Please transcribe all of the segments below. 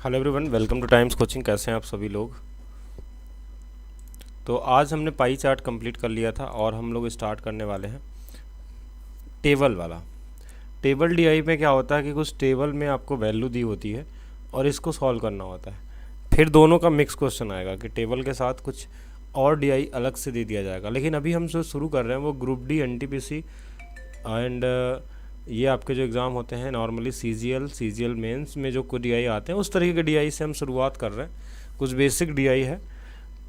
Hello everyone, welcome two times coaching. कैसे हैं आप सभी लोग। तो आज हमने पाई चार्ट कंप्लीट कर लिया था और हम लोग स्टार्ट करने वाले हैं टेबल वाला। टेबल डीआई में क्या होता है कि कुछ टेबल में आपको वैल्यू दी होती है और इसको सॉल्व करना होता है। फिर दोनों का मिक्स क्वेश्चन आएगा कि टेबल के साथ कुछ और डीआई अलग से दे दिया जाएगा। लेकिन अभी हम जो शुरू कर रहे हैं वो ग्रुप डी एनटीपीसी एंड ये आपके जो एग्ज़ाम होते हैं नॉर्मली सीजीएल मेंस में जो कुछ डीआई आते हैं उस तरीके के डीआई से हम शुरुआत कर रहे हैं। कुछ बेसिक डीआई है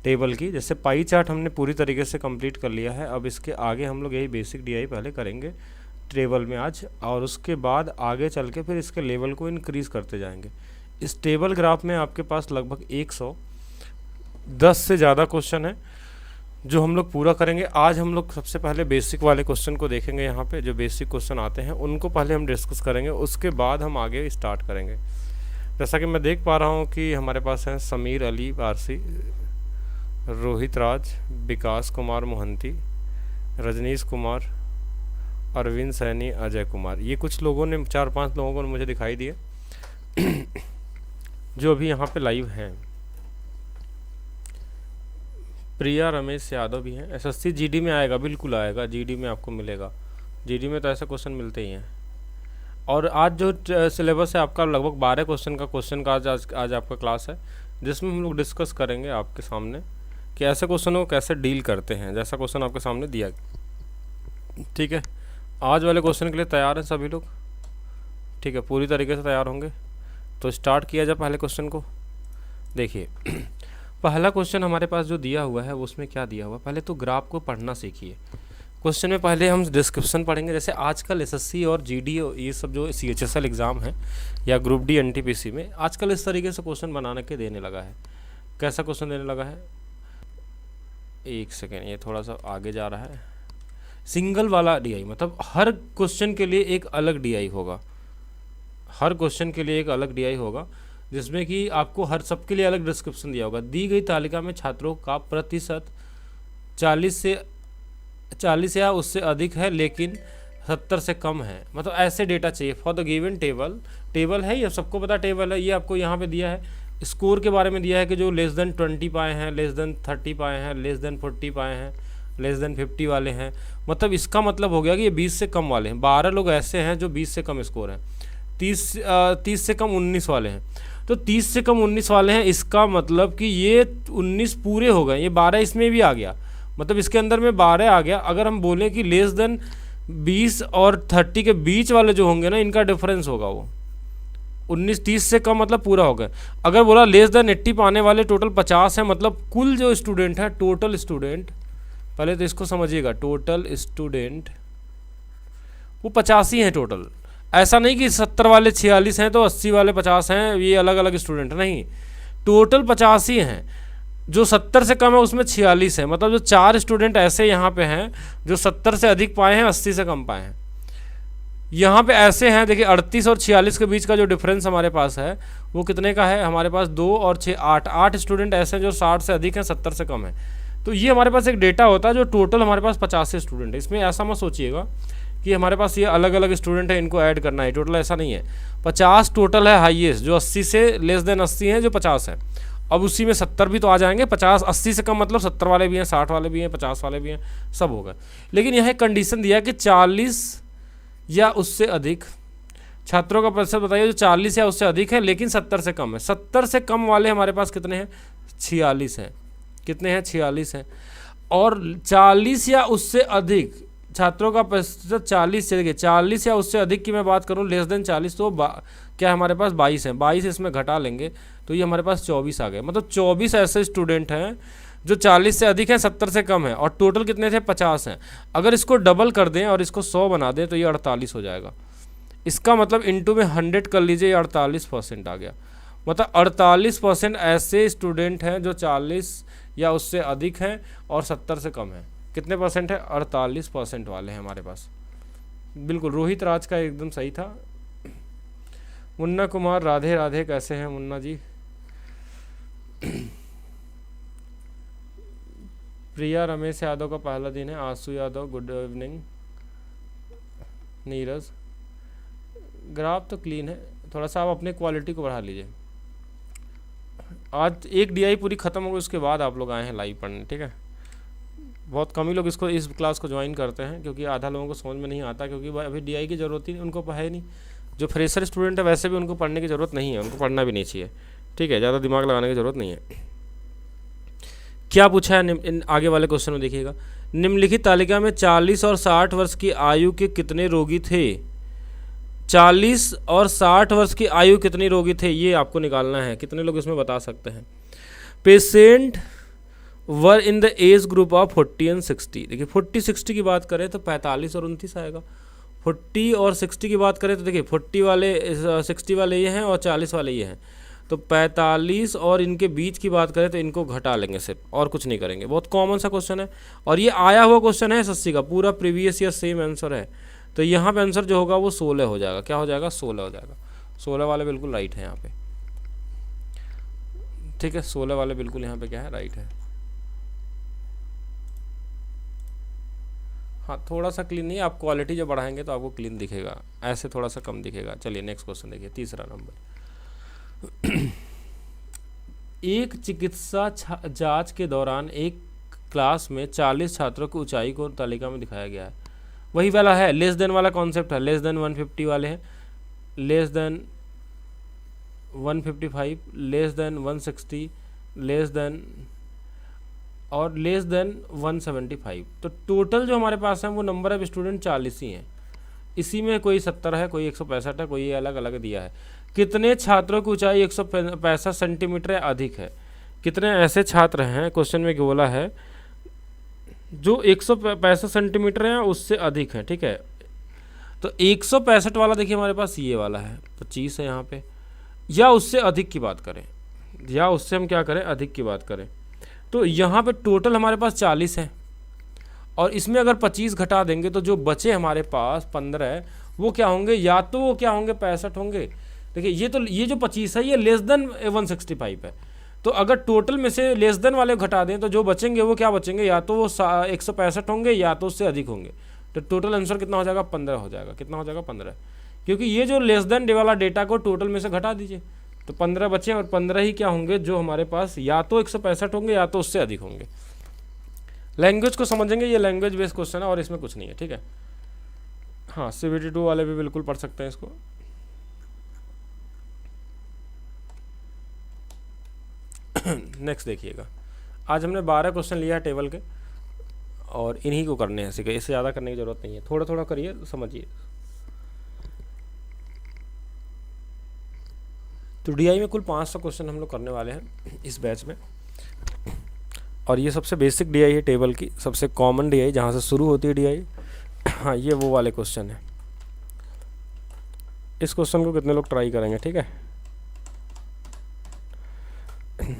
टेबल की, जैसे पाई चार्ट हमने पूरी तरीके से कंप्लीट कर लिया है। अब इसके आगे हम लोग यही बेसिक डीआई पहले करेंगे टेबल में आज, और उसके बाद आगे चल के फिर इसके लेवल को इंक्रीज़ करते जाएंगे। इस टेबल ग्राफ में आपके पास लगभग 110 से ज़्यादा क्वेश्चन है जो हम लोग पूरा करेंगे। आज हम लोग सबसे पहले बेसिक वाले क्वेश्चन को देखेंगे। यहाँ पे जो बेसिक क्वेश्चन आते हैं उनको पहले हम डिस्कस करेंगे, उसके बाद हम आगे स्टार्ट करेंगे। जैसा कि मैं देख पा रहा हूँ कि हमारे पास हैं समीर अली पारसी, रोहित राज, विकास कुमार मोहंती, रजनीश कुमार, अरविंद सैनी, अजय कुमार। ये कुछ लोगों ने 4-5 लोगों को मुझे दिखाई दिए जो अभी यहाँ पे लाइव हैं। प्रिया रमेश यादव भी हैं। एसएससी जीडी में आएगा, बिल्कुल आएगा, जीडी में आपको मिलेगा। जीडी में तो ऐसे क्वेश्चन मिलते ही हैं। और आज जो सिलेबस है आपका लगभग 12 क्वेश्चन का आज आपका क्लास है, जिसमें हम लोग डिस्कस करेंगे आपके सामने कि ऐसे क्वेश्चनों को कैसे डील करते हैं, जैसा क्वेश्चन आपके सामने दिया। ठीक है, आज वाले क्वेश्चन के लिए तैयार हैं सभी लोग? ठीक है, पूरी तरीके से तैयार होंगे तो स्टार्ट किया जाए पहले क्वेश्चन को। देखिए पहला क्वेश्चन हमारे पास जो दिया हुआ है उसमें क्या दिया हुआ है, पहले तो ग्राफ को पढ़ना सीखिए। क्वेश्चन में पहले हम डिस्क्रिप्शन पढ़ेंगे। जैसे आजकल एसएससी और जीडी ये सब जो सीएचएसएल एग्ज़ाम है या ग्रुप डी एनटीपीसी में आजकल इस तरीके से क्वेश्चन बनाने के देने लगा है। कैसा क्वेश्चन देने लगा है, एक सेकेंड, ये थोड़ा सा आगे जा रहा है। सिंगल वाला डीआई मतलब हर क्वेश्चन के लिए एक अलग डीआई होगा, हर क्वेश्चन के लिए एक अलग डीआई होगा, जिसमें कि आपको हर सबके लिए अलग डिस्क्रिप्शन दिया होगा। दी गई तालिका में छात्रों का प्रतिशत 40 या उससे अधिक है लेकिन 70 से कम है। मतलब ऐसे डेटा चाहिए फॉर द गिवन टेबल है, ये सबको पता टेबल है। ये आपको यहाँ पे दिया है, स्कोर के बारे में दिया है कि जो लेस देन 20 पाए हैं, लेस देन 30 पाए हैं, लेस देन 40 पाए हैं, लेस देन 50 वाले हैं। मतलब इसका मतलब हो गया कि ये 20 से कम वाले हैं। 12 लोग ऐसे हैं जो 20 से कम स्कोर हैं। 30 से कम 19 वाले हैं। तो 30 से कम 19 वाले हैं, इसका मतलब कि ये 19 पूरे हो गए, ये 12 इसमें भी आ गया, मतलब इसके अंदर में 12 आ गया। अगर हम बोलें कि लेस देन 20 और 30 के बीच वाले जो होंगे ना, इनका डिफरेंस होगा वो 30 से कम, मतलब पूरा हो गया। अगर बोला लेस देन 80 पाने वाले टोटल 50 है, मतलब कुल जो स्टूडेंट है, टोटल स्टूडेंट, पहले तो इसको समझिएगा, टोटल स्टूडेंट वो 85 हैं टोटल। ऐसा नहीं कि 70 वाले 46 हैं तो 80 वाले 50 हैं, ये अलग अलग स्टूडेंट नहीं, टोटल 85 हैं। जो 70 से कम है उसमें 46 है, मतलब जो 4 स्टूडेंट ऐसे यहाँ पे हैं जो 70 से अधिक पाए हैं, 80 से कम पाए हैं। यहाँ पे ऐसे हैं, देखिए 38 और 46 के बीच का जो डिफरेंस हमारे पास है वो कितने का है, हमारे पास 2 और 6 8 स्टूडेंट ऐसे हैं जो 60 से अधिक हैं, 70 से कम है। तो ये हमारे पास एक डेटा होता है जो टोटल हमारे पास 50 स्टूडेंट है। इसमें ऐसा मत सोचिएगा कि हमारे पास ये अलग अलग स्टूडेंट है इनको ऐड करना है, टोटल ऐसा नहीं है। 50 टोटल है हाईएस्ट, जो 80 से लेस देन 80 हैं, जो 50 है। अब उसी में 70 भी तो आ जाएंगे। 50 80 से कम मतलब 70 वाले भी हैं, 60 वाले भी हैं, 50 वाले भी हैं, सब होगा। लेकिन यह कंडीशन दिया कि 40 या उससे अधिक छात्रों का प्रतिशत बताइए जो 40 या उससे अधिक है लेकिन 70 से कम है। 70 से कम वाले हमारे पास कितने हैं, 46 हैं। कितने हैं, 46 हैं। और 40 या उससे अधिक छात्रों का प्रतिशत 40 से, देखिए 40 या उससे अधिक की मैं बात करूं, लेस देन 40, तो क्या हमारे पास 22 हैं। 22 इसमें घटा लेंगे तो ये हमारे पास 24 आ गए। मतलब 24 ऐसे स्टूडेंट हैं जो 40 से अधिक हैं, 70 से कम है, और टोटल कितने थे, 50 हैं। अगर इसको डबल कर दें और इसको 100 बना दें तो ये 48 हो जाएगा। इसका मतलब इंटू में 100 कर लीजिए, ये 48% आ गया। मतलब 48% ऐसे स्टूडेंट हैं जो 40 या उससे अधिक हैं और 70 से कम है। कितने परसेंट है, 48% वाले हैं हमारे पास। बिल्कुल रोहित राज का एकदम सही था। मुन्ना कुमार, राधे राधे, कैसे हैं मुन्ना जी। प्रिया रमेश यादव का पहला दिन है। आंसू Yadav, good evening. Neeraj, graph तो क्लीन है, थोड़ा सा आप अपने क्वालिटी को बढ़ा लीजिए। आज एक डीआई पूरी ख़त्म हो गई, उसके बाद आप लोग आए हैं लाइव पढ़ने, ठीक है। बहुत कम ही लोग इसको इस क्लास को ज्वाइन करते हैं, क्योंकि आधा लोगों को समझ में नहीं आता, क्योंकि अभी डीआई की ज़रूरत ही उनको है नहीं। जो फ्रेशर स्टूडेंट है वैसे भी उनको पढ़ने की ज़रूरत नहीं है, उनको पढ़ना भी नहीं चाहिए, ठीक है, ज़्यादा दिमाग लगाने की ज़रूरत नहीं है। क्या पूछा है इन आगे वाले क्वेश्चन में, देखिएगा। निम्नलिखित तालिका में 40 और 60 वर्ष की आयु के कितने रोगी थे? 40 और 60 वर्ष की आयु कितने रोगी थे, ये आपको निकालना है। कितने लोग इसमें बता सकते हैं? Patient were in the age group of 40 and 60। देखिए 40-60 की बात करें तो 45 और 29 आएगा। 40 और 60 की बात करें तो देखिए 40 वाले 60 वाले ये हैं और 40 वाले ये हैं, तो 45 और इनके बीच की बात करें तो इनको घटा लेंगे सिर्फ, और कुछ नहीं करेंगे। बहुत कॉमन सा क्वेश्चन है, और ये आया हुआ क्वेश्चन है एसएससी का, पूरा प्रीवियस ईयर सेम आंसर है। तो यहाँ पे आंसर जो होगा वो 16 हो जाएगा। क्या हो जाएगा? 16 हो जाएगा। 16 वाले बिल्कुल राइट है यहाँ पे, ठीक है। 16 वाले बिल्कुल यहाँ पे क्या है, राइट है। हाँ, थोड़ा सा क्लीन नहीं, आप क्वालिटी जो बढ़ाएंगे तो आपको क्लीन दिखेगा, ऐसे थोड़ा सा कम दिखेगा। चलिए नेक्स्ट क्वेश्चन देखिए, तीसरा नंबर। एक चिकित्सा जांच के दौरान एक क्लास में 40 छात्रों की ऊंचाई को तालिका में दिखाया गया है। वही वाला है, लेस देन वाला कॉन्सेप्ट है। लेस देन 150 वाले हैं, less than 155, less than 160, less than और लेस देन 175। तो टोटल जो हमारे पास है वो नंबर ऑफ स्टूडेंट 40 ही हैं। इसी में कोई 70 है, कोई 165 है, कोई अलग अलग दिया है। कितने छात्रों की ऊंचाई 165 सेंटीमीटर या अधिक है? कितने ऐसे छात्र हैं, क्वेश्चन में बोला है, जो 165 सेंटीमीटर या उससे अधिक है, ठीक है। तो 165 वाला देखिए हमारे पास ये वाला है, 25 है यहाँ पे, या उससे अधिक की बात करें, या उससे हम क्या करें, अधिक की बात करें, तो यहाँ पे टोटल हमारे पास 40 है, और इसमें अगर 25 घटा देंगे तो जो बचे हमारे पास 15 है, वो क्या होंगे, या तो वो क्या होंगे, 65 होंगे। देखिए ये जो 25 है ये लेस देन 165 है, तो अगर टोटल में से लेस देन वाले घटा दें तो जो बचेंगे वो क्या बचेंगे, या तो वो 165 होंगे या तो उससे अधिक होंगे। तो टोटल आंसर कितना हो जाएगा, 15 हो जाएगा। कितना हो जाएगा, 15, क्योंकि ये जो लेस देन वाला डेटा को टोटल में से घटा दीजिए, तो 15 बचे, और 15 ही क्या होंगे, जो हमारे पास या तो 165 होंगे या तो उससे अधिक होंगे। लैंग्वेज को समझेंगे, ये लैंग्वेज बेस्ड क्वेश्चन है और इसमें कुछ नहीं है, ठीक है। हाँ, CBT 2 वाले भी बिल्कुल पढ़ सकते हैं इसको। नेक्स्ट देखिएगा, आज हमने 12 क्वेश्चन लिया है टेबल के, और इन्हीं को करने हैं, इससे ज़्यादा करने की ज़रूरत नहीं है। थोड़ा थोड़ा करिए, समझिए। तो DI में कुल 500 क्वेश्चन हम लोग करने वाले हैं इस बैच में, और ये सबसे बेसिक DI है टेबल की, सबसे कॉमन DI जहाँ से शुरू होती है DI। हाँ, ये वो वाले क्वेश्चन है। इस क्वेश्चन को कितने लोग ट्राई करेंगे, ठीक है।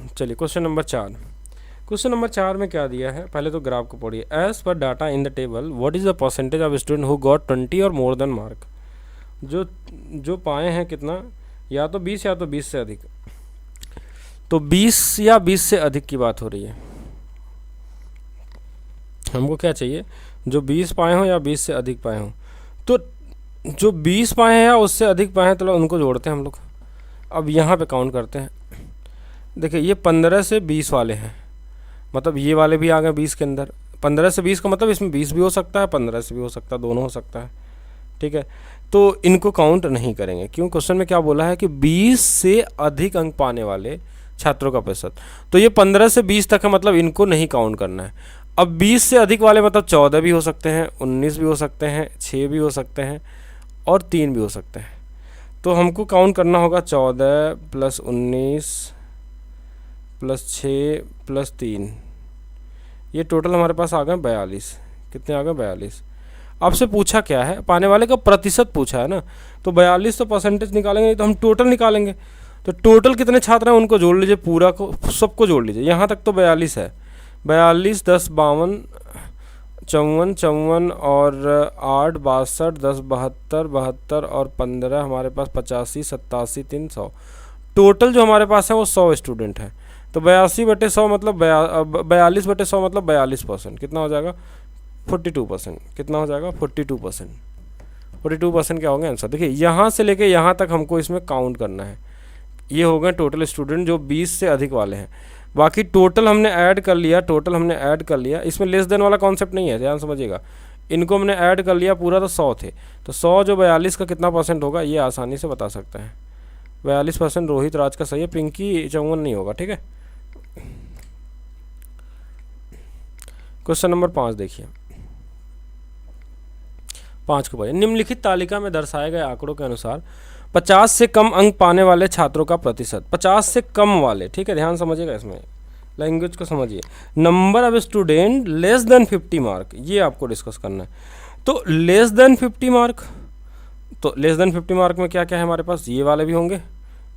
चलिए क्वेश्चन नंबर 4। क्वेश्चन नंबर 4 में क्या दिया है, पहले तो ग्राफ को पढ़िए। As per data in the table what is the percentage of student who got 20 or more than mark. जो पाए हैं कितना, या तो 20 या तो 20 से अधिक। तो 20 या 20 से अधिक की बात हो रही है। हमको क्या चाहिए, जो 20 पाए हों या 20 से अधिक पाए हों। तो जो 20 पाए हैं या उससे अधिक पाए हैं, तो उनको जोड़ते हैं हम लोग। अब यहाँ पे काउंट करते हैं। देखिए ये 15 से 20 वाले हैं, मतलब ये वाले भी आ गए 20 के अंदर। 15 से 20 का मतलब इसमें 20 भी हो सकता है, 15 से भी हो सकता है, दोनों हो सकता है, ठीक है। तो इनको काउंट नहीं करेंगे, क्यों, क्वेश्चन में क्या बोला है कि 20 से अधिक अंक पाने वाले छात्रों का प्रतिशत। तो ये 15 से 20 तक है, मतलब इनको नहीं काउंट करना है। अब 20 से अधिक वाले मतलब 14 भी हो सकते हैं, 19 भी हो सकते हैं, 6 भी हो सकते हैं, और 3 भी हो सकते हैं। तो हमको काउंट करना होगा 14 + 19 + 6 + 3, ये टोटल हमारे पास आ गए 42। कितने आ गए, 42। आपसे पूछा क्या है, पाने वाले का प्रतिशत पूछा है ना, तो 42 तो परसेंटेज निकालेंगे, तो हम टोटल निकालेंगे। तो टोटल कितने छात्र हैं उनको जोड़ लीजिए, पूरा को सबको जोड़ लीजिए। यहाँ तक तो 42 है, 42 10 52 54 54 और 8 62 10 72 72 और 15 हमारे पास 85 87 300। टोटल जो हमारे पास है वो 100 स्टूडेंट हैं। तो 82/100 मतलब 42/100 मतलब 42%। कितना हो जाएगा, 42%। कितना हो जाएगा, 42%। 42% क्या होंगे आंसर। देखिए यहाँ से लेके यहाँ तक हमको इसमें काउंट करना है। ये हो गए टोटल स्टूडेंट जो 20 से अधिक वाले हैं। बाकी टोटल हमने ऐड कर लिया, इसमें लेस देन वाला कॉन्सेप्ट नहीं है, ध्यान समझिएगा। इनको हमने ऐड कर लिया पूरा, तो 100 थे, तो 100 जो 42 का कितना परसेंट होगा ये आसानी से बता सकते हैं। 42% रोहित राज का सही है, पिंकी चौवन नहीं होगा, ठीक है। क्वेश्चन नंबर 5 देखिए, 5 को पढ़िए। निम्नलिखित तालिका में दर्शाए गए आंकड़ों के अनुसार 50 से कम अंक पाने वाले छात्रों का प्रतिशत, 50 से कम वाले, ठीक है, ध्यान समझिएगा, इसमें लैंग्वेज को समझिए। Number of student less than 50 mark, ये आपको डिस्कस करना है। तो लेस देन 50 मार्क, तो लेस देन 50 मार्क में क्या क्या है हमारे पास, ये वाले भी होंगे,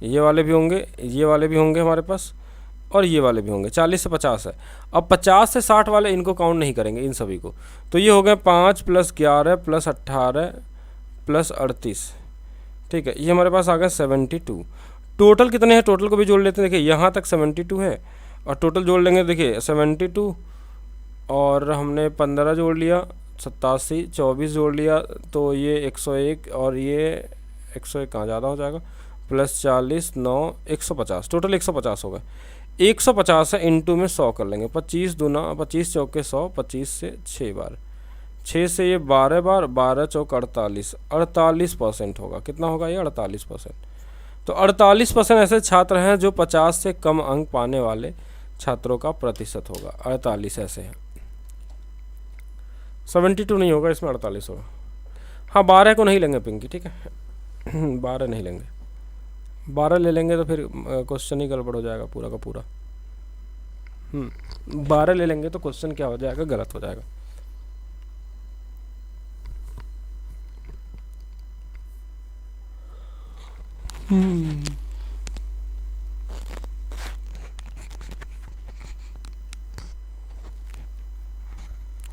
ये वाले भी होंगे, ये वाले भी होंगे हमारे पास, और ये वाले भी होंगे। 40 से 50 है। अब 50 से 60 वाले इनको काउंट नहीं करेंगे, इन सभी को। तो ये हो गए 5 + 11 + 18 + 38, ठीक है। ये हमारे पास आ गए 72। टोटल कितने हैं, टोटल को भी जोड़ लेते हैं। देखिए यहाँ तक 72 है, और टोटल जोड़ लेंगे, देखिए 72 और हमने 15 जोड़ लिया, 87, 24 जोड़ लिया, तो ये 101, और ये 101 कहाँ ज़्यादा हो जाएगा, + 40, 9, 150, टोटल 150 होगा। 150 है, इंटू में 100 कर लेंगे, 25 दूना 25 चौके 100, 25 से 6 बार, 6 से ये 12 बार, 12 चौक 48, 48% होगा। कितना होगा ये, 48%। तो 48% ऐसे छात्र हैं जो 50 से कम अंक पाने वाले छात्रों का प्रतिशत होगा, 48 ऐसे हैं। 72 नहीं होगा इसमें, 48 होगा। हाँ 12 को नहीं लेंगे पिंकी, ठीक है 12 नहीं लेंगे, 12 ले लेंगे तो फिर क्वेश्चन ही गड़बड़ हो जाएगा पूरा का पूरा। 12 ले लेंगे तो क्वेश्चन क्या हो जाएगा, गलत हो जाएगा।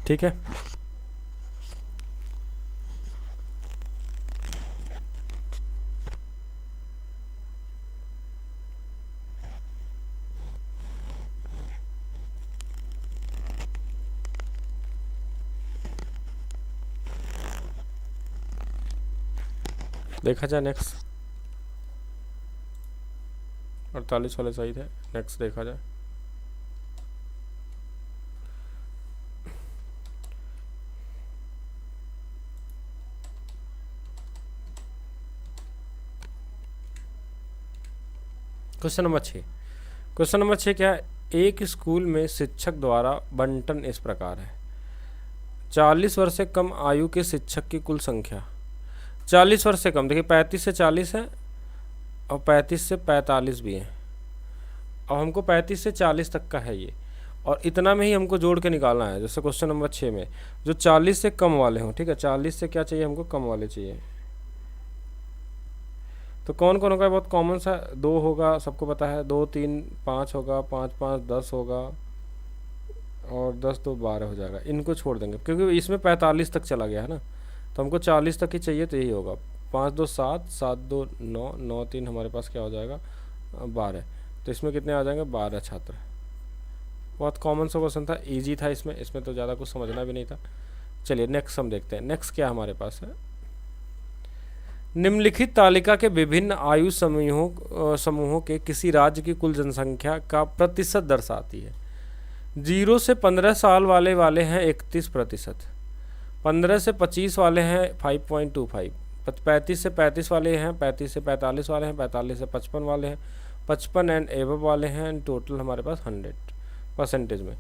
ठीक है, देखा जाए नेक्स्ट। 48 वाले सही थे, नेक्स्ट देखा जाए। Question number 6। क्वेश्चन नंबर 6 क्या है, एक स्कूल में शिक्षक द्वारा बंटन इस प्रकार है। 40 वर्ष से कम आयु के शिक्षक की कुल संख्या, 40 वर्ष से कम, देखिए 35 से 40 है और 35 से 45 भी है, और हमको 35 से 40 तक का है ये, और इतना में ही हमको जोड़ के निकालना है। जैसे क्वेश्चन नंबर 6 में जो 40 से कम वाले हों, ठीक है, 40 से क्या चाहिए हमको, कम वाले चाहिए। तो कौन कौन होगा, बहुत कॉमन सा, 2 होगा, सबको पता है, 2, 3, 5 होगा, 5, 5, 10 होगा, और 10, 2, 12 हो जाएगा। इनको छोड़ देंगे क्योंकि इसमें 45 तक चला गया है ना, तो हमको 40 तक ही चाहिए, तो यही होगा। 5, 2, 7, 7, 2, 9, 9, 3 हमारे पास क्या हो जाएगा, 12। तो इसमें कितने आ जाएंगे, 12 छात्र। बहुत कॉमन सा क्वेश्चन था, इजी था, इसमें तो ज़्यादा कुछ समझना भी नहीं था। चलिए नेक्स्ट हम देखते हैं। नेक्स्ट क्या हमारे पास है, निम्नलिखित तालिका के विभिन्न आयु समूहों के किसी राज्य की कुल जनसंख्या का प्रतिशत दर्शाती है। 0 से 15 साल वाले हैं 31%, 15 से 25 वाले हैं 5.25, 35 से 35 वाले हैं, 35 से 45 वाले हैं, 45 से 55 वाले हैं, 55 एंड एबव वाले हैं। टोटल हमारे पास 100% में।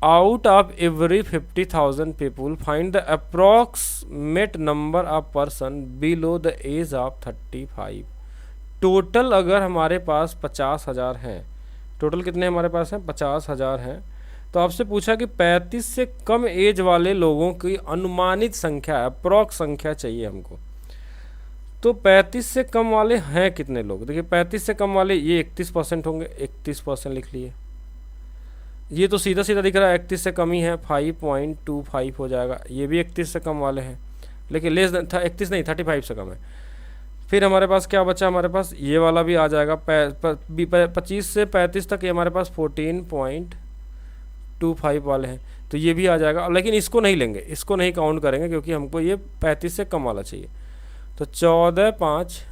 Out of every 50,000 people find the approximate number of person below the age of 35। Total अगर हमारे पास 50,000 हैं, टोटल कितने हमारे पास हैं, 50,000 हैं, तो आपसे पूछा कि 35 से कम एज वाले लोगों की अनुमानित संख्या, अप्रॉक्स संख्या चाहिए हमको। तो 35 से कम वाले हैं कितने लोग, देखिए 35 से कम वाले ये 31% होंगे, 31% लिख लिए। ये तो सीधा सीधा दिख रहा है, 31 से कम ही है, 5.25 हो जाएगा। ये भी 31 से कम वाले हैं, लेकिन लेस देन 31 नहीं, 35 से कम है। फिर हमारे पास क्या बचा, हमारे पास ये वाला भी आ जाएगा, 25 से 35 तक ये हमारे पास 14.25 वाले हैं, तो ये भी आ जाएगा। लेकिन इसको नहीं लेंगे, इसको नहीं काउंट करेंगे, क्योंकि हमको ये 35 से कम वाला चाहिए। तो 14, 5,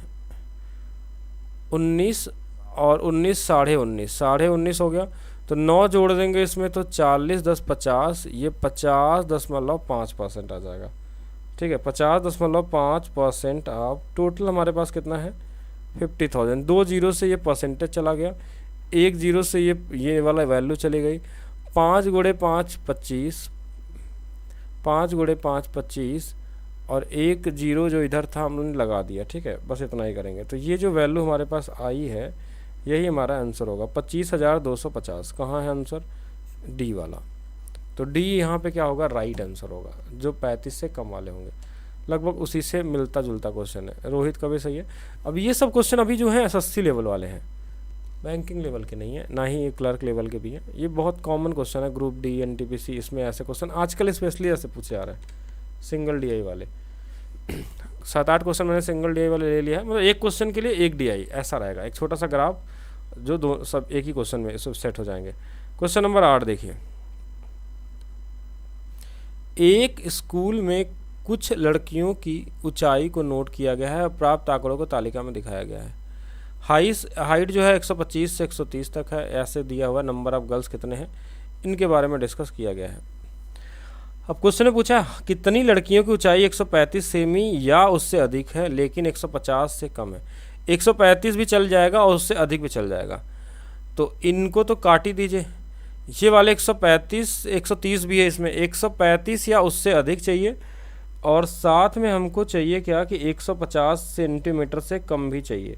19 और 19 साढ़े 19 हो गया। तो 9 जोड़ देंगे इसमें तो 40 10 50, ये 50.5% आ जाएगा। ठीक है, 50.5% आप टोटल हमारे पास कितना है 50,000। 2 जीरो से ये परसेंटेज चला गया, 1 जीरो से ये वाला वैल्यू चली गई। 5 गुणे 5 25, 5 गुणे 5 25, और 1 जीरो जो इधर था हमने लगा दिया। ठीक है, बस इतना ही करेंगे। तो ये जो वैल्यू हमारे पास आई है यही हमारा आंसर होगा 25,250। कहाँ है आंसर? डी वाला। तो डी यहाँ पे क्या होगा? राइट आंसर होगा, जो 35 से कम वाले होंगे। लगभग उसी से मिलता जुलता क्वेश्चन है। रोहित का भी सही है। अब ये सब क्वेश्चन अभी जो है एसएससी लेवल वाले हैं, बैंकिंग लेवल के नहीं है, ना ही क्लर्क लेवल के भी हैं। ये बहुत कॉमन क्वेश्चन है, ग्रुप डी एनटीपीसी, इसमें ऐसे क्वेश्चन आजकल स्पेशली ऐसे पूछे आ रहे हैं। सिंगल डीआई वाले 7-8 क्वेश्चन मैंने सिंगल डीआई वाले ले लिया है, मतलब एक क्वेश्चन के लिए एक डीआई ऐसा रहेगा, एक छोटा सा ग्राफ जो दो सब एक ही क्वेश्चन में सब सेट हो जाएंगे। क्वेश्चन नंबर 8 देखिए, एक स्कूल में कुछ लड़कियों की ऊंचाई को नोट किया गया है और प्राप्त आंकड़ों को तालिका में दिखाया गया है। हाइट जो है 125 से 130 तक है, ऐसे दिया हुआ। नंबर ऑफ गर्ल्स कितने हैं, इनके बारे में डिस्कस किया गया है। अब क्वेश्चन ने पूछा कितनी लड़कियों की ऊंचाई 135 सेमी या उससे अधिक है लेकिन 150 से कम है। 135 भी चल जाएगा और उससे अधिक भी चल जाएगा, तो इनको तो काट ही दीजिए। ये वाले 135 130 भी है, इसमें 135 या उससे अधिक चाहिए, और साथ में हमको चाहिए क्या कि 150 सेंटीमीटर से कम भी चाहिए।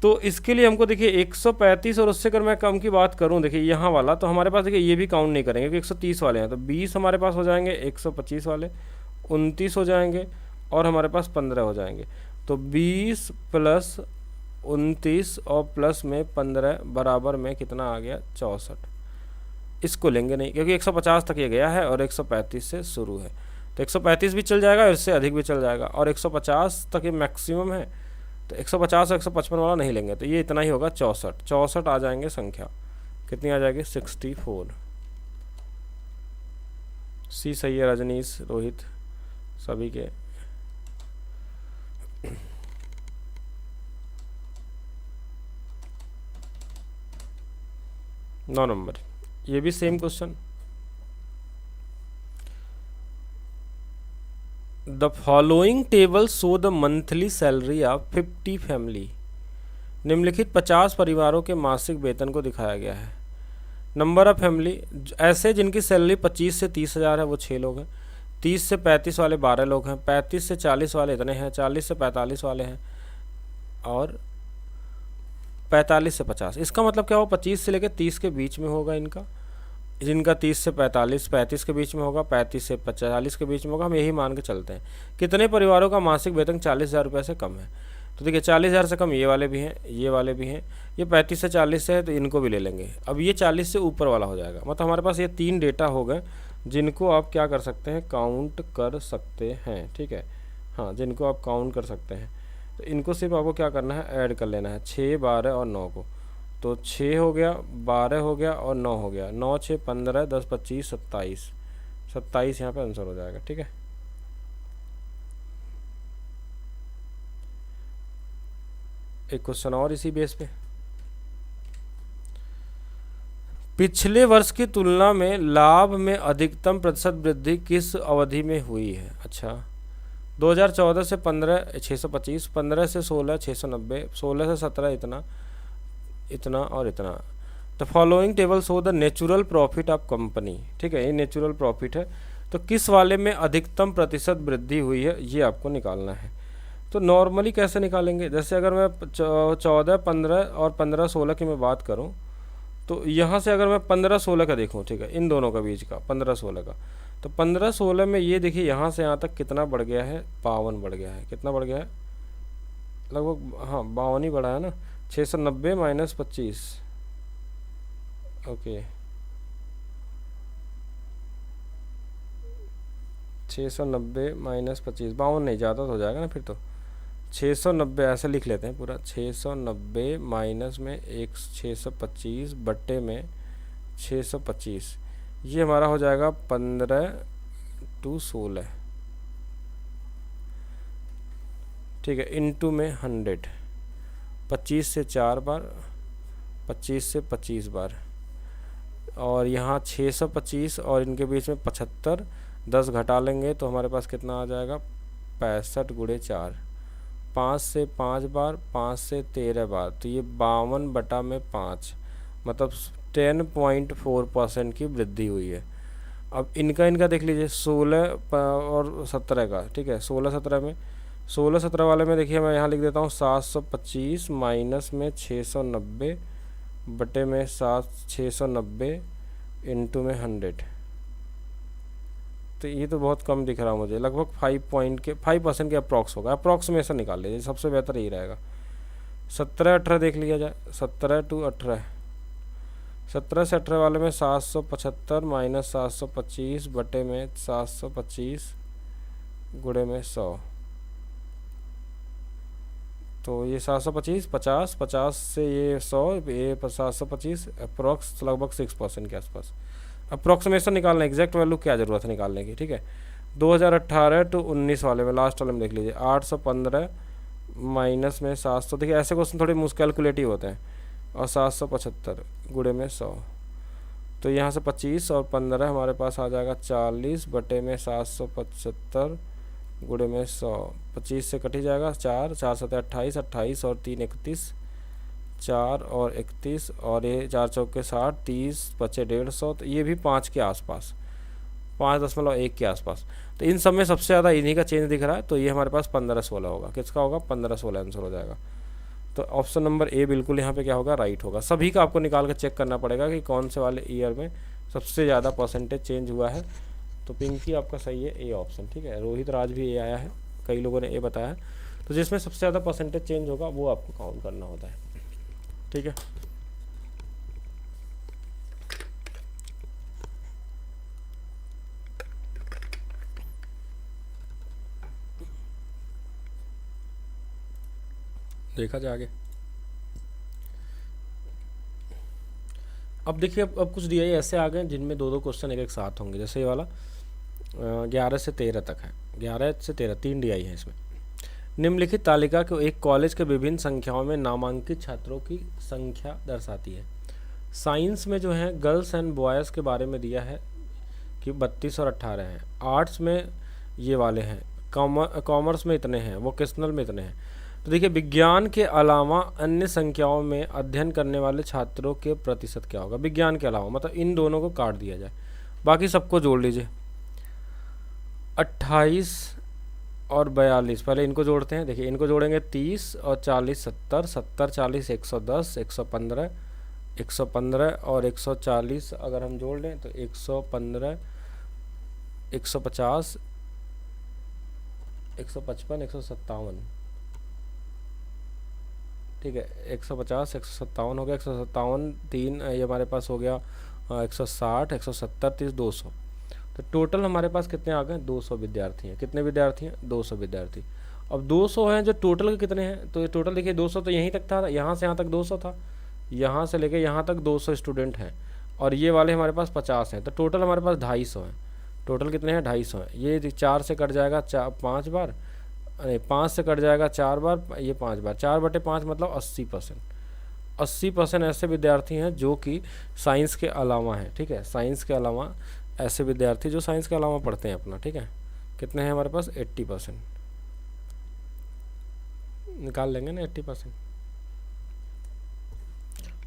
तो इसके लिए हमको देखिए 135 और उससे अगर मैं कम की बात करूं, देखिए यहाँ वाला तो हमारे पास देखिए ये भी काउंट नहीं करेंगे क्योंकि 130 वाले हैं, तो 20 हमारे पास हो जाएंगे, 125 वाले 29 हो जाएंगे, और हमारे पास 15 हो जाएंगे। तो 20 प्लस 29 और प्लस में 15 बराबर में कितना आ गया 64। इसको लेंगे नहीं क्योंकि 150 तक ये गया है और 135 से शुरू है, तो 135 भी चल जाएगा, इससे अधिक भी चल जाएगा, और 150 तक ये मैक्सिमम है। तो 150 और 155 वाला नहीं लेंगे, तो ये इतना ही होगा 64 आ जाएंगे। संख्या कितनी आ जाएगी 64। सी सही है, रजनीश, रोहित सभी के। नौ नंबर, ये भी same question. The following table show the monthly salary of 50 family. निम्नलिखित 50 परिवारों के मासिक वेतन को दिखाया गया है। नंबर ऑफ फैमिली ऐसे जिनकी सैलरी 25 से 30 हज़ार है वो 6 लोग हैं, 30 से 35 वाले 12 लोग हैं, 35 से 40 वाले इतने हैं, 40 से 45 वाले हैं, और 45 से 50। इसका मतलब क्या हो, 25 से लेकर 30 के बीच में होगा इनका, जिनका 30 से 45 35 के बीच में होगा, 35 से 40 के बीच में होगा। हम यही मान के चलते हैं। कितने परिवारों का मासिक वेतन 40,000 रुपये से कम है, तो देखिए 40,000 से कम ये वाले भी हैं, ये वाले भी हैं, ये 35 से 40 से है तो इनको भी ले लेंगे। अब ये 40 से ऊपर वाला हो जाएगा, मतलब हमारे पास ये 3 डेटा हो गए जिनको आप क्या कर सकते हैं, काउंट कर सकते हैं। ठीक है, हाँ, जिनको आप काउंट कर सकते हैं। तो इनको सिर्फ आपको क्या करना है, ऐड कर लेना है 6 12 और 9 को। तो 6 हो गया, 12 हो गया और 9 हो गया, 9 6 15 10 25 27, 27 यहाँ पे आंसर हो जाएगा। ठीक है, एक क्वेश्चन और इसी बेस पे। पिछले वर्ष की तुलना में लाभ में अधिकतम प्रतिशत वृद्धि किस अवधि में हुई है? अच्छा, 2014 से 15 625, 15 से 16 690, 16 से 17 इतना इतना और इतना। The following table show the natural profit of company. ठीक है, ये नेचुरल प्रॉफिट है, तो किस वाले में अधिकतम प्रतिशत वृद्धि हुई है ये आपको निकालना है। तो नॉर्मली कैसे निकालेंगे, जैसे अगर मैं 14 15 और 15 16 की मैं बात करूं, तो यहाँ से अगर मैं 15 16 का देखूं, ठीक है, इन दोनों का बीच का 15 16 का, तो 15 16 में ये देखिए यहाँ से यहाँ तक कितना बढ़ गया है, 52 बढ़ गया है। कितना बढ़ गया है, लगभग, हाँ 52 ही बढ़ा है ना। 690 माइनस 25, ओके, 690 माइनस 25, 52 नहीं, ज़्यादा तो हो जाएगा ना फिर तो। 690 ऐसे लिख लेते हैं पूरा, 690 माइनस में 625 बट्टे में 625, ये हमारा हो जाएगा 15 to 16। ठीक है, इनटू में 100, 25 से 4 बार, 25 से 25 बार, और यहाँ 625 और इनके बीच में 75, 10 घटा लेंगे तो हमारे पास कितना आ जाएगा 65 गुणे 4, 5 से 5 बार, 5 से 13 बार, तो ये 52/5 मतलब 10.4% की वृद्धि हुई है। अब इनका देख लीजिए 16 और 17 का, ठीक है, 16-17 में, 16-17 वाले में देखिए मैं यहाँ लिख देता हूँ 725 माइनस में 690 बटे में 690 इंटू में 100, तो ये तो बहुत कम दिख रहा मुझे, लगभग 5% के अप्रॉक्स होगा, अप्रॉक्सीमेशन निकाल लीजिए, सबसे बेहतर यही रहेगा। 17-18 देख लिया जाए, 17 to 18, 17 से 18 वाले में 775 माइनस 725 बटे में 725 गुणे में 100, तो ये 725, 50 से ये 100, ये 725, अप्रॉक्स लगभग 6% के आसपास। अप्रॉक्सीमेशन निकालना, एग्जैक्ट वैल्यू क्या ज़रूरत है निकालने की, ठीक है। 2018 to 19 वाले में लास्ट वाले में देख लीजिए 815 माइनस में 700, देखिए ऐसे क्वेश्चन थोड़े कैलकुलेटिव होते हैं, और 775 गुणे में 100, तो यहाँ से 25 और 15 हमारे पास आ जाएगा 40 बटे में 775 गुणे में 100, 25 से कट ही जाएगा 4, 4 7 28, 28 और 3 31, 4 और 31, और ये 4 चौके 60, 30 बचे 150, तो ये भी 5 के आसपास, 5.1 के आसपास। तो इन सब में सबसे ज़्यादा इन्हीं का चेंज दिख रहा है, तो ये हमारे पास 15-16 होगा। किसका होगा 15-16 आंसर हो जाएगा। तो ऑप्शन नंबर ए बिल्कुल यहाँ पे क्या होगा राइट होगा। सभी का आपको निकाल कर चेक करना पड़ेगा कि कौन से वाले ईयर में सबसे ज़्यादा परसेंटेज चेंज हुआ है। तो पिंकी आपका सही है ए ऑप्शन, ठीक है। रोहित राज भी ए आया है, कई लोगों ने ए बताया है। तो जिसमें सबसे ज़्यादा परसेंटेज चेंज होगा वो आपको काउंट करना होता है, ठीक है। देखा जाए आगे। अब देखिए अब कुछ DI ऐसे आ गए जिनमें 2-2 क्वेश्चन एक साथ होंगे। जैसे ये वाला 11 से 13 तक है, 11 से 13 3 DI है इसमें। निम्नलिखित तालिका को एक कॉलेज के विभिन्न संख्याओं में नामांकित छात्रों की संख्या दर्शाती है। साइंस में जो है गर्ल्स एंड बॉयज़ के बारे में दिया है कि 32 और 18 हैं। आर्ट्स में ये वाले हैं, कॉमर्स में इतने हैं, वोकेशनल में इतने हैं। तो देखिए विज्ञान के अलावा अन्य संख्याओं में अध्ययन करने वाले छात्रों के प्रतिशत क्या होगा। विज्ञान के अलावा मतलब इन दोनों को काट दिया जाए, बाकी सबको जोड़ लीजिए। 28 और 42, पहले इनको जोड़ते हैं। देखिए इनको जोड़ेंगे 30 और 40 70, 70 40 110, 115 115 और 140 अगर हम जोड़ लें तो 115 150 155 157, ठीक है। 150 157 हो गया, 157 3 ये हमारे पास हो गया 160 170 30 200। तो टोटल हमारे पास कितने आ गए 200 विद्यार्थी हैं। कितने विद्यार्थी हैं 200 विद्यार्थी। अब 200 हैं जो टोटल के कितने हैं, तो ये टोटल देखिए 200 तो यहीं तक था, यहाँ से यहाँ तक 200 था, यहाँ से लेके यहाँ तक 200 स्टूडेंट हैं, और ये वाले हमारे पास 50 हैं। तो टोटल हमारे पास 250 हैं। टोटल कितने हैं 250 हैं। ये 4 से कट जाएगा 5 बार, अरे 5 से कट जाएगा 4 बार, ये 5 बार, 4/5 मतलब 80%। 80% ऐसे विद्यार्थी हैं जो कि साइंस के अलावा हैं, ठीक है। साइंस के अलावा ऐसे विद्यार्थी जो साइंस के अलावा पढ़ते हैं अपना, ठीक है। कितने हैं हमारे पास 80%। निकाल लेंगे ना 80%।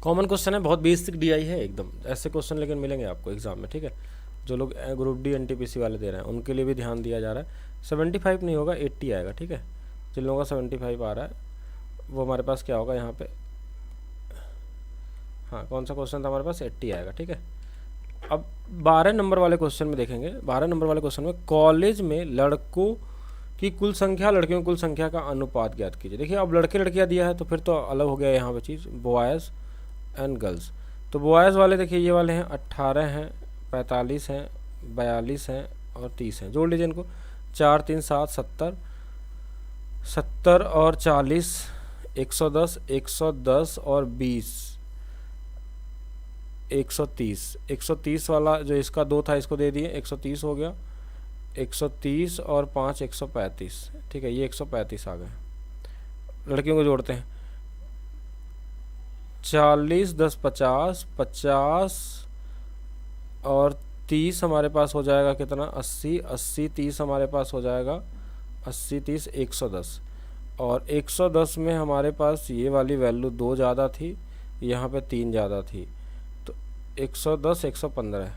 कॉमन क्वेश्चन है, बहुत बेसिक DI है एकदम। ऐसे क्वेश्चन लेकिन मिलेंगे आपको एग्जाम में, ठीक है। जो लोग ग्रुप D NTPC वाले दे रहे हैं उनके लिए भी ध्यान दिया जा रहा है। 75 नहीं होगा 80 आएगा, ठीक है। जिन लोगों का 75 आ रहा है वो हमारे पास क्या होगा यहाँ पे, हाँ कौन सा क्वेश्चन था हमारे पास 80 आएगा, ठीक है। अब 12 नंबर वाले क्वेश्चन में देखेंगे। 12 नंबर वाले क्वेश्चन में कॉलेज में लड़कों की कुल संख्या लड़कियों की कुल संख्या का अनुपात ज्ञात कीजिए। देखिए अब लड़के लड़कियाँ दिया है तो फिर तो अलग हो गया यहाँ पे चीज़, बॉयज़ एंड गर्ल्स। तो बॉयज़ वाले देखिए ये वाले हैं 18 हैं, 45 हैं, 42 हैं और 30 हैं। जोड़ लीजिए इनको, 4 3 7 70, 70 और 40 110, 110 और 20 130। 130 वाला जो इसका 2 था इसको दे दिए, 130 हो गया। 130 और 5 135, ठीक है। ये 135 आ गए। लड़कियों को जोड़ते हैं, 40 10 50, 50 और 30 हमारे पास हो जाएगा कितना, 80, 80 30 हमारे पास हो जाएगा 80 30 110। और 110 में हमारे पास ये वाली वैल्यू 2 ज़्यादा थी, यहाँ पे 3 ज़्यादा थी, तो 110 115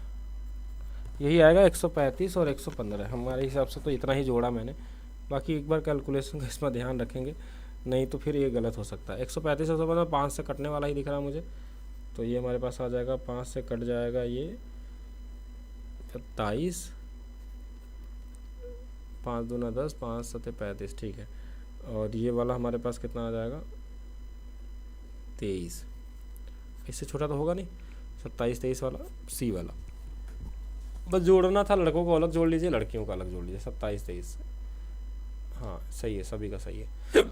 यही आएगा। 135 और 115 हमारे हिसाब से तो इतना ही जोड़ा मैंने। बाकी एक बार कैलकुलेशन का इसमें ध्यान रखेंगे, नहीं तो फिर ये गलत हो सकता है। 135 115 5 से कटने वाला ही दिख रहा है मुझे, तो ये हमारे पास आ जाएगा 5 से कट जाएगा ये 27, 5 दूना 10, 5 सते 35, ठीक है। और ये वाला हमारे पास कितना आ जाएगा 23, इससे छोटा तो होगा नहीं, 27 23 वाला सी वाला। बस जोड़ना था, लड़कों को अलग जोड़ लीजिए, लड़कियों का अलग जोड़ लीजिए। 27 23, हाँ सही है, सभी का सही है।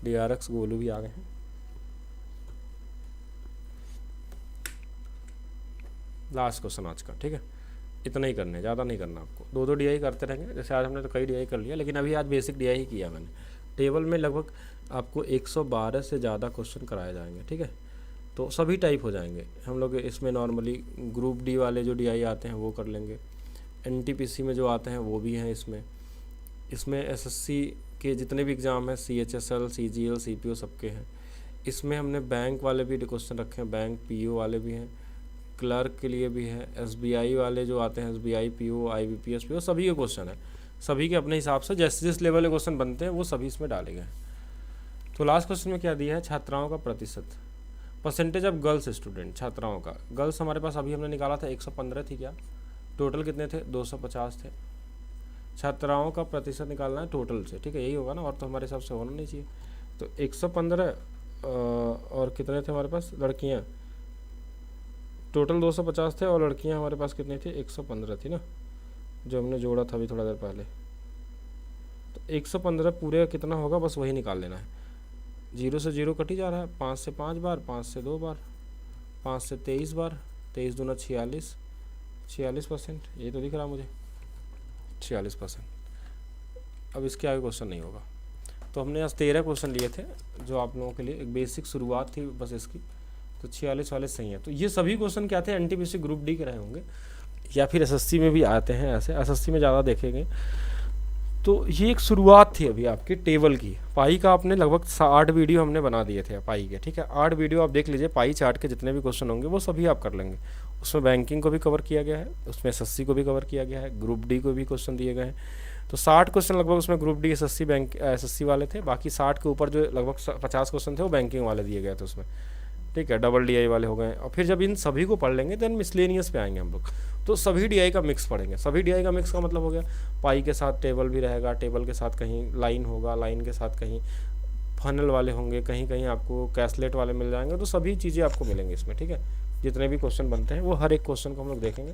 DRX गोलू भी आ गए हैं। लास्ट क्वेश्चन आज का, ठीक है, इतना ही करना है, ज़्यादा नहीं करना आपको। 2 DI करते रहेंगे, जैसे आज हमने तो कई DI कर लिया, लेकिन अभी आज बेसिक DI ही किया मैंने। टेबल में लगभग आपको 112 से ज़्यादा क्वेश्चन कराए जाएंगे, ठीक है, तो सभी टाइप हो जाएंगे हम लोग इसमें। नॉर्मली ग्रुप डी वाले जो DI आते हैं वो कर लेंगे, NTPC में जो आते हैं वो भी हैं इसमें। SSC के जितने भी एग्ज़ाम हैं, CHSL CGL CPO सबके हैं इसमें। हमने बैंक वाले भी क्वेश्चन रखे हैं, बैंक PO वाले भी हैं, क्लर्क के लिए भी है, SBI वाले जो आते हैं, SBI PO IBPS PO सभी के क्वेश्चन है। सभी के अपने हिसाब से जैसे जिस लेवल के क्वेश्चन बनते हैं वो सभी इसमें डाले गए हैं। तो लास्ट क्वेश्चन में क्या दिया है, छात्राओं का प्रतिशत, परसेंटेज ऑफ गर्ल्स स्टूडेंट, छात्राओं का। गर्ल्स हमारे पास अभी हमने निकाला था 115 थी क्या, टोटल कितने थे 250 थे। छात्राओं का प्रतिशत निकालना है टोटल से, ठीक है, यही होगा ना, और तो हमारे हिसाब से होना नहीं चाहिए। तो 115 और कितने थे हमारे पास लड़कियां, टोटल 250 थे, और लड़कियां हमारे पास कितनी थी 115 थी ना, जो हमने जोड़ा था अभी थोड़ा देर पहले। तो 115 पूरे कितना होगा बस वही निकाल लेना है। 0 से 0 कट ही जा रहा है, 5 से 5 बार, 5 से 2 बार, 5 से 23 बार, 23 दूना 46, 46%, ये तो दिख रहा मुझे 46%। अब इसके आगे क्वेश्चन नहीं होगा। तो हमने आज 13 क्वेश्चन लिए थे जो आप लोगों के लिए एक बेसिक शुरुआत थी बस इसकी। तो 46 वाले सही हैं। तो ये सभी क्वेश्चन क्या थे, NTPC ग्रुप डी के रहे होंगे, या फिर SSC में भी आते हैं ऐसे, SSC में ज़्यादा देखेंगे। तो ये एक शुरुआत थी अभी आपकी टेबल की। पाई का आपने लगभग 8 वीडियो हमने बना दिए थे पाई के, ठीक है, 8 वीडियो आप देख लीजिए। पाई चार्ट के जितने भी क्वेश्चन होंगे वो सभी आप कर लेंगे। उसमें बैंकिंग को भी कवर किया गया है, उसमें SSC को भी कवर किया गया है, ग्रुप डी को भी क्वेश्चन दिए गए हैं। तो 60 क्वेश्चन लगभग उसमें ग्रुप डी SSC वाले थे। बाकी 60 के ऊपर जो लगभग 50 क्वेश्चन थे वो बैंकिंग वाले दिए गए थे उसमें, ठीक है, डबल DI वाले हो गए। और फिर जब इन सभी को पढ़ लेंगे देन मिसलेनियस पे आएंगे हम लोग। तो सभी DI का मिक्स पढ़ेंगे। सभी DI का मिक्स का मतलब हो गया पाई के साथ टेबल भी रहेगा, टेबल के साथ कहीं लाइन होगा, लाइन के साथ कहीं फनल वाले होंगे, कहीं कहीं आपको कैसलेट वाले मिल जाएंगे। तो सभी चीज़ें आपको मिलेंगी इसमें, ठीक है, जितने भी क्वेश्चन बनते हैं वो हर एक क्वेश्चन को हम लोग देखेंगे।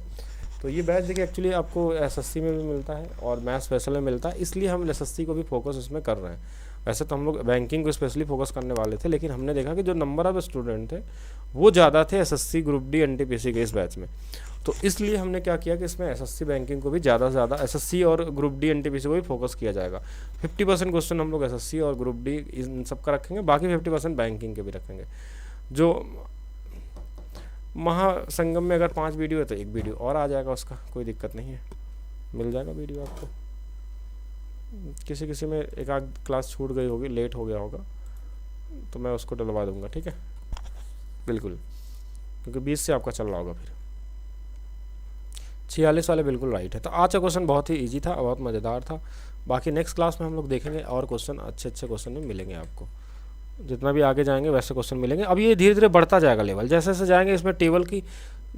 तो ये बैच देखिए एक्चुअली आपको SSC में भी मिलता है और मैथ्स स्पेशल में मिलता है, इसलिए हम SSC को भी फोकस इसमें कर रहे हैं। वैसे तो हम लोग बैंकिंग को स्पेशली फोकस करने वाले थे, लेकिन हमने देखा कि जो नंबर ऑफ स्टूडेंट थे वो ज़्यादा थे SSC ग्रुप डी NTPC के इस बैच में। तो इसलिए हमने क्या किया कि इसमें SSC बैंकिंग को भी ज़्यादा से ज़्यादा, SSC और ग्रुप डी NTPC को भी फोकस किया जाएगा। 50% क्वेश्चन हम लोग SSC और ग्रुप डी इन सब का रखेंगे, बाकी 50% बैंकिंग के भी रखेंगे। जो महासंगम में अगर 5 वीडियो है तो 1 वीडियो और आ जाएगा, उसका कोई दिक्कत नहीं है, मिल जाएगा वीडियो आपको। किसी किसी में एक आध क्लास छूट गई होगी, लेट हो गया होगा, तो मैं उसको डलवा दूंगा, ठीक है, बिल्कुल, क्योंकि 20 से आपका चल रहा होगा। फिर 46 वाले बिल्कुल राइट है। तो आज का क्वेश्चन बहुत ही ईजी था, बहुत मज़ेदार था। बाकी नेक्स्ट क्लास में हम लोग देखेंगे और क्वेश्चन अच्छे अच्छे क्वेश्चन में मिलेंगे आपको। जितना भी आगे जाएंगे वैसे क्वेश्चन मिलेंगे। अब ये धीरे धीरे बढ़ता जाएगा लेवल, जैसे जैसे जाएंगे इसमें टेबल की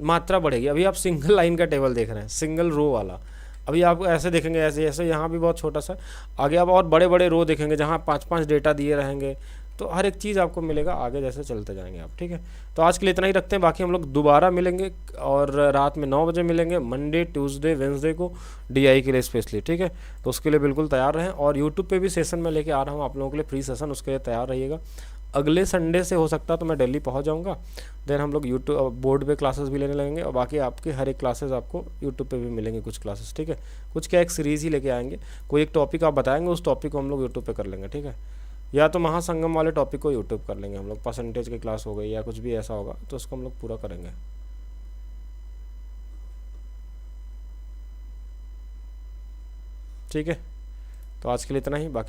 मात्रा बढ़ेगी। अभी आप सिंगल लाइन का टेबल देख रहे हैं, सिंगल रो वाला, अभी आप ऐसे देखेंगे, ऐसे ऐसे, यहाँ भी बहुत छोटा सा, आगे आप और बड़े बड़े रो देखेंगे जहाँ 5-5 डेटा दिए रहेंगे। तो हर एक चीज़ आपको मिलेगा आगे जैसे चलते जाएंगे आप, ठीक है। तो आज के लिए इतना ही रखते हैं, बाकी हम लोग दोबारा मिलेंगे और रात में 9 बजे मिलेंगे, मंडे ट्यूसडे वेंसडे को DI के लिए स्पेशली, ठीक है। तो उसके लिए बिल्कुल तैयार रहें। और यूट्यूब पे भी सेशन में लेके आ रहा हूँ आप लोगों के लिए फ्री सेशन, उसके लिए तैयार रहिएगा। अगले संडे से हो सकता तो मैं दिल्ली पहुंच जाऊंगा, देन हम लोग यूट्यूब बोर्ड पे क्लासेस भी लेने लगेंगे, और बाकी आपके हर एक क्लासेस आपको यूट्यूब पे भी मिलेंगे कुछ क्लासेस, ठीक है। कुछ क्या एक सीरीज़ ही लेके आएंगे, कोई एक टॉपिक आप बताएंगे, उस टॉपिक को हम लोग यूट्यूब पे कर लेंगे, ठीक है। या तो महासंगम वाले टॉपिक को यूट्यूब कर लेंगे हम लोग, परसेंटेज की क्लास हो गई या कुछ भी ऐसा होगा तो उसको हम लोग पूरा करेंगे। ठीक है, तो आज के लिए इतना ही, बाकी